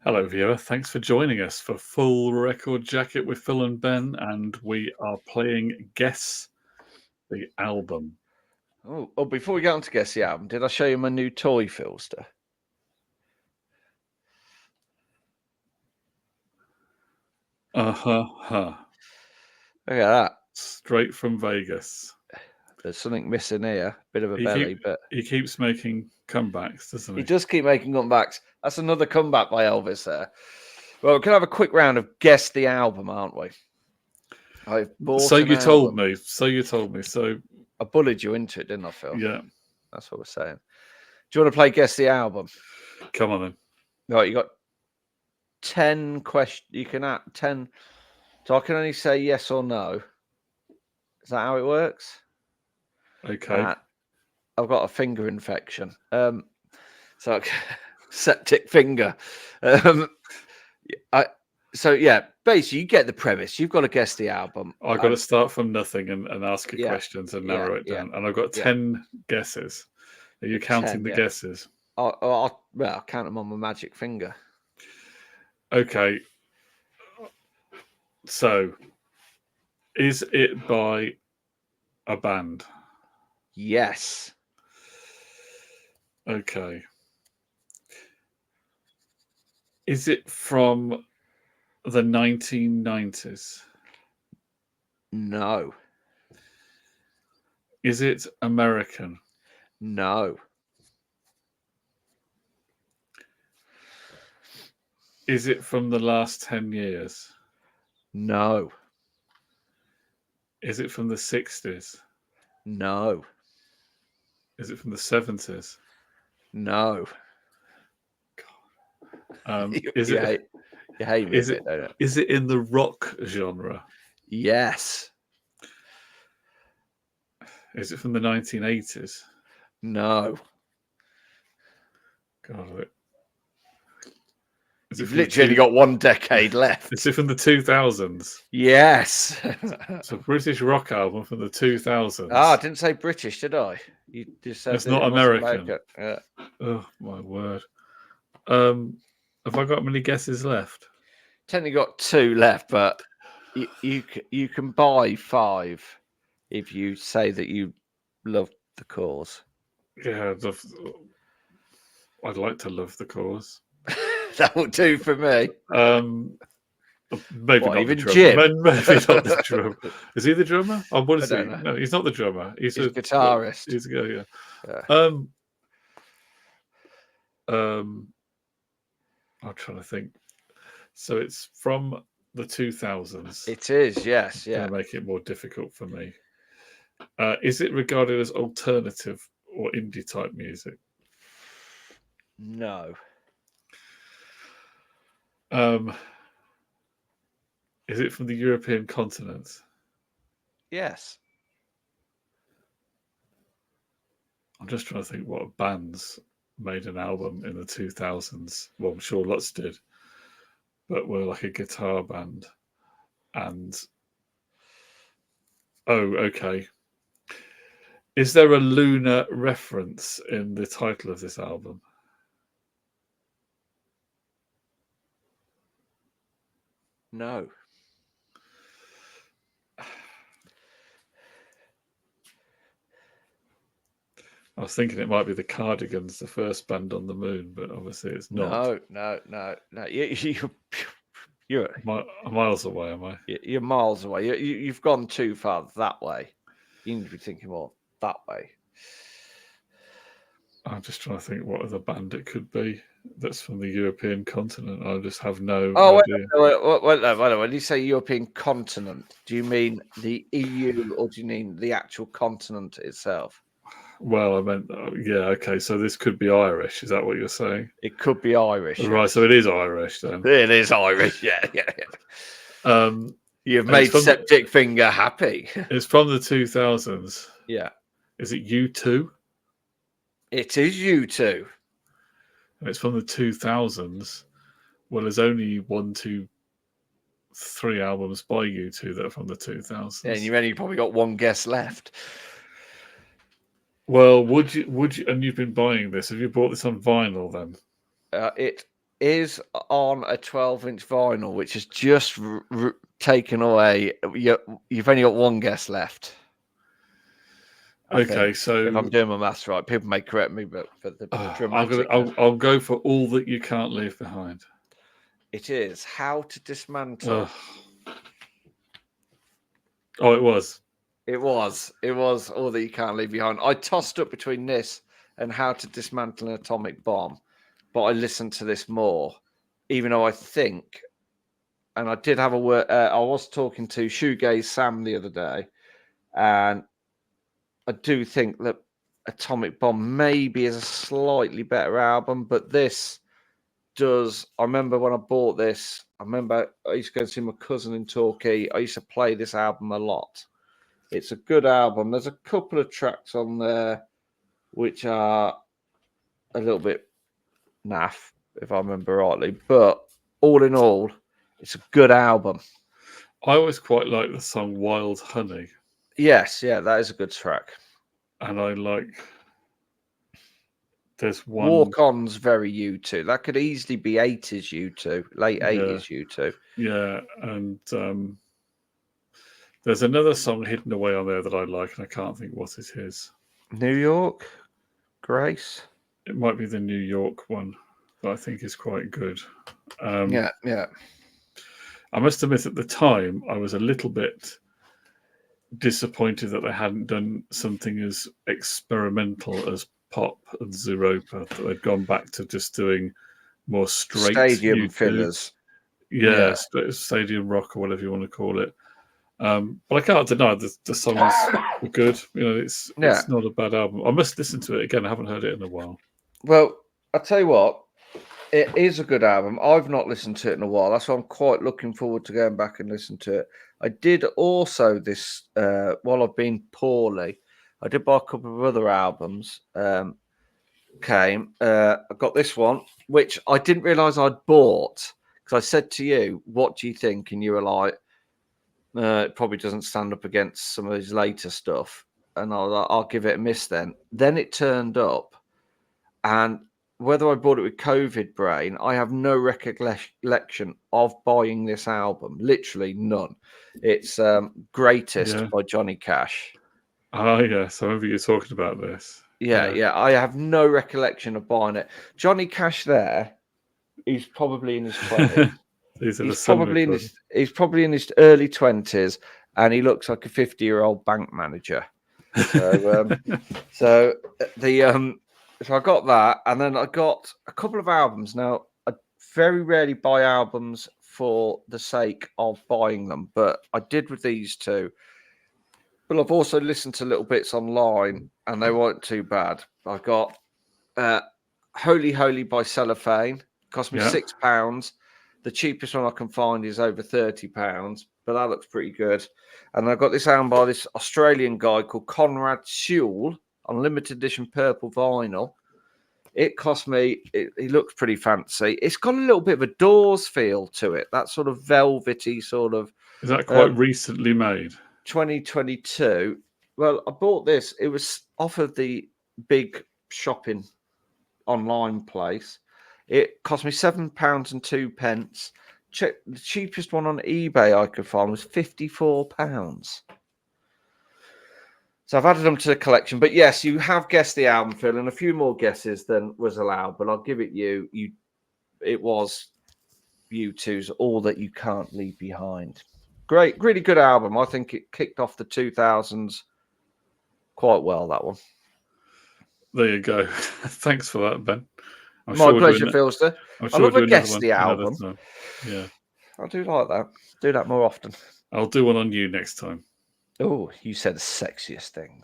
Hello, viewer. Thanks for joining us for Full Record Jacket with Phil and Ben, and we are playing Guess the Album. Oh, before we get on to guess the album, did I show you my new toy filter? Huh. Look at that. Straight from Vegas. There's something missing here. Bit of a He, belly, keep, but he keeps making comebacks, doesn't he? he does keep making comebacks. That's another comeback by Elvis there. Well, we're going to have a quick round of guess the album, aren't we? I've bought So an you told album. me. So I bullied you into it, didn't I, Phil? yeah. That's what we're saying. Do you want to play guess the album? Come on then. Right, you got 10 questions. You can add 10. So I can only say yes or no. Is that how it works? Okay. I've got a finger infection. So septic finger. Basically you get the premise. You've got to guess the album. I've got to start from nothing and ask you questions and narrow it down. And I've got 10 guesses. Are you counting the guesses? I'll count them on my magic finger. Okay. So, is it by a band? Yes. Okay. Is it from the 1990s? No. Is it American? No. Is it from the last 10 years? No. Is it from the 60s? No. Is it from the 70s? No. Is it? You hate me is a bit, don't you? Is it in the rock genre? Yes. Is it from the 1980s? No. God, you've literally got one decade left. Is it from the 2000s? Yes. It's a British rock album from the 2000s. I didn't say British, did I? You just said it's not American. Yeah. Oh my word. Have I got many guesses left? Technically got 2 left, but you can buy 5 if you say that you love the cause. Yeah, I'd like to love the cause. That will do for me. Maybe not even the drummer. Jim? Maybe not the drummer. Is he the drummer? Oh, what is he? Know. No, he's not the drummer. He's a guitarist. He's a guy, yeah. I'm trying to think. So it's from the 2000s. It is, yes, yeah. Going to make it more difficult for me. Is it regarded as alternative or indie type music? No. Is it from the European continent? Yes. I'm just trying to think what bands made an album in the 2000s. Well, I'm sure lots did, but were like a guitar band. And okay. Is there a lunar reference in the title of this album? No. I was thinking it might be the Cardigans, the first band on the moon, but obviously it's not. No. You're miles away, am I? You're miles away. You've gone too far that way. You need to be thinking more that way. I'm just trying to think what other band it could be that's from the European continent. I just have no idea. Wait. When you say European continent, do you mean the EU or do you mean the actual continent itself? Well, I meant, okay. So this could be Irish. Is that what you're saying? It could be Irish. Right. Yes. So it is Irish then. It is Irish. Yeah. You've made Septic Finger happy. It's from the 2000s. Yeah. Is it U2? It is U2. And it's from the 2000s. Well, there's only 1, 2, 3 albums by U2 that are from the 2000s. And you've only probably got one guess left. Well, would you? And you've been buying this. Have you bought this on vinyl then? It is on a 12-inch vinyl, which has just taken away. You've only got one guess left. I Okay, think, so if I'm doing my maths right, people may correct me, but for the dramatic, I'll go for All That You Can't Leave Behind. it is How to Dismantle. Oh, it was. It was All That You Can't Leave Behind. I tossed up between this and How to Dismantle an Atomic Bomb, but I listened to this more, even though I think, and I did have a word. I was talking to Shoegaze Sam the other day, and I do think that Atomic Bomb maybe is a slightly better album, but this does. I remember when I bought this, I used to go and see my cousin in Torquay. I used to play this album a lot. It's a good album. There's a couple of tracks on there which are a little bit naff, if I remember rightly, but all in all, it's a good album. I always quite like the song Wild Honey. Yes, yeah, that is a good track. And I like, there's one. Walk On's very U2. That could easily be 80s U2, late 80s U2. Yeah, and there's another song hidden away on there that I like, and I can't think what it is. New York? Grace? It might be the New York one that I think is quite good. Yeah. I must admit, at the time, I was a little bit disappointed that they hadn't done something as experimental as Pop and Zeropa, that they'd gone back to just doing more straight stadium YouTube fillers. Yeah, stadium rock or whatever you want to call it. But I can't deny the songs are good. You know, it's not a bad album. I must listen to it again. I haven't heard it in a while. Well, I'll tell you what, it is a good album. I've not listened to it in a while. That's why I'm quite looking forward to going back and listen to it. I did also this, while I've been poorly, I did buy a couple of other albums. I got this one, which I didn't realise I'd bought, because I said to you, what do you think? And you were like, it probably doesn't stand up against some of his later stuff. And I was like, I'll give it a miss then. Then it turned up, and whether I bought it with COVID brain, I have no recollection of buying this album. Literally none. It's Greatest by Johnny Cash. Oh, yes. I remember you talking about this. Yeah. I have no recollection of buying it. Johnny Cash there, he's probably in his 20s. He's probably in his early 20s, and he looks like a 50-year-old bank manager. So, so I got that, and then I got a couple of albums. Now, I very rarely buy albums for the sake of buying them, but I did with these two. But I've also listened to little bits online, and they weren't too bad. I got Holy Holy by Cellophane. Cost me £6. The cheapest one I can find is over £30, but that looks pretty good. And I got this album by this Australian guy called Conrad Sewell on limited edition purple vinyl. It cost me, it looks pretty fancy. It's got a little bit of a Doors feel to it, that sort of velvety sort of. Is that quite recently made? 2022. Well, I bought this. It was off of the big shopping online place. It cost me £7.02. The cheapest one on eBay I could find was £54. So I've added them to the collection. But yes, you have guessed the album, Phil, and a few more guesses than was allowed. But I'll give it you. It was U2's All That You Can't Leave Behind. Great, really good album. I think it kicked off the 2000s quite well, that one. There you go. Thanks for that, Ben. My pleasure, Philster. I love a guess the album. Yeah. I do like that. Do that more often. I'll do one on you next time. Oh, you said the sexiest things.